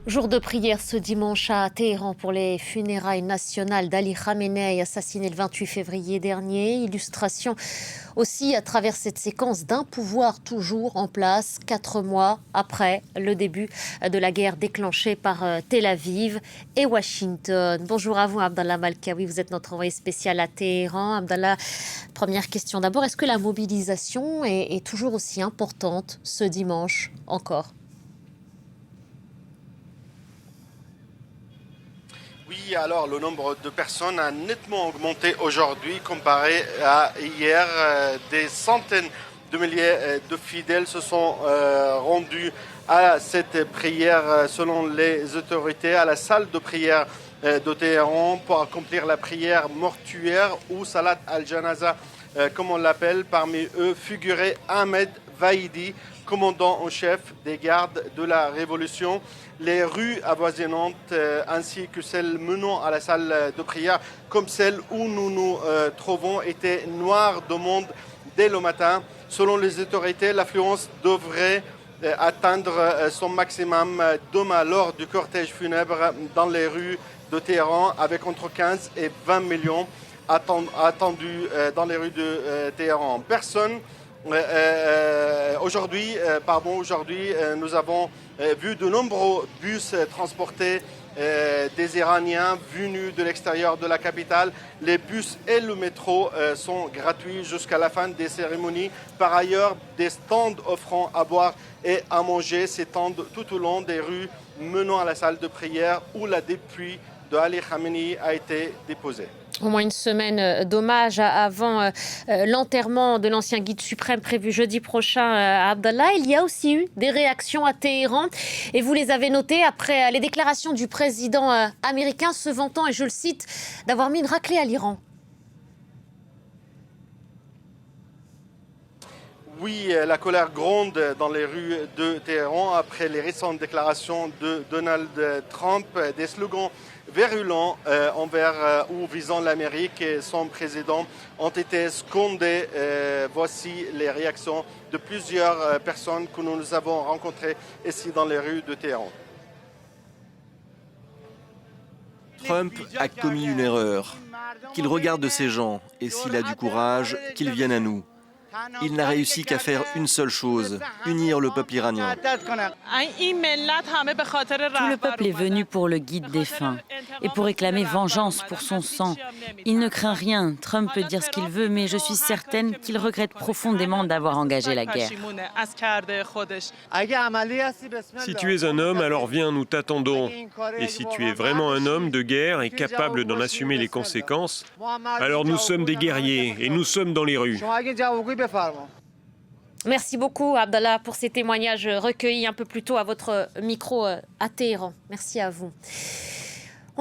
Jour de prière ce dimanche à Téhéran pour les funérailles nationales d'Ali Khamenei, assassiné le 28 février dernier. Illustration aussi à travers cette séquence d'un pouvoir toujours en place, 4 mois après le début de la guerre déclenchée par Tel Aviv et Washington. Bonjour à vous Abdallah Malkawi, vous êtes notre envoyé spécial à Téhéran. Abdallah, première question d'abord, est-ce que la mobilisation est toujours aussi importante ce dimanche encore ? Oui, alors le nombre de personnes a nettement augmenté aujourd'hui comparé à hier. Des centaines de milliers de fidèles se sont rendus à cette prière selon les autorités, à la salle de prière de Téhéran pour accomplir la prière mortuaire ou Salat al-Janaza, comme on l'appelle. Parmi eux figurait Ahmed Vaidi, commandant en chef des gardes de la Révolution. Les rues avoisinantes ainsi que celles menant à la salle de prière, comme celle où nous nous trouvons, étaient noires de monde dès le matin. Selon les autorités, l'affluence devrait atteindre son maximum demain lors du cortège funèbre dans les rues de Téhéran, avec entre 15 et 20 millions attendus dans les rues de Téhéran. Aujourd'hui, nous avons vu de nombreux bus transporter des Iraniens venus de l'extérieur de la capitale. Les bus et le métro sont gratuits jusqu'à la fin des cérémonies. Par ailleurs, des stands offrant à boire et à manger s'étendent tout au long des rues menant à la salle de prière où la dépouille de Ali Khamenei a été déposée. Au moins une semaine d'hommage avant l'enterrement de l'ancien guide suprême prévu jeudi prochain à Abdallah. Il y a aussi eu des réactions à Téhéran et vous les avez notées après les déclarations du président américain se vantant, et je le cite, d'avoir mis une raclée à l'Iran. Oui, la colère gronde dans les rues de Téhéran après les récentes déclarations de Donald Trump. Des slogans virulents envers ou visant l'Amérique et son président ont été scandés. Voici les réactions de plusieurs personnes que nous avons rencontrées ici dans les rues de Téhéran. Trump a commis une erreur. Qu'il regarde ces gens et s'il a du courage, qu'il vienne à nous. Il n'a réussi qu'à faire une seule chose, unir le peuple iranien. Tout le peuple est venu pour le guide défunt et pour réclamer vengeance pour son sang. Il ne craint rien. Trump peut dire ce qu'il veut, mais je suis certaine qu'il regrette profondément d'avoir engagé la guerre. Si tu es un homme, alors viens, nous t'attendons. Et si tu es vraiment un homme de guerre et capable d'en assumer les conséquences, alors nous sommes des guerriers et nous sommes dans les rues. Merci beaucoup Abdallah pour ces témoignages recueillis un peu plus tôt à votre micro à Téhéran. Merci à vous.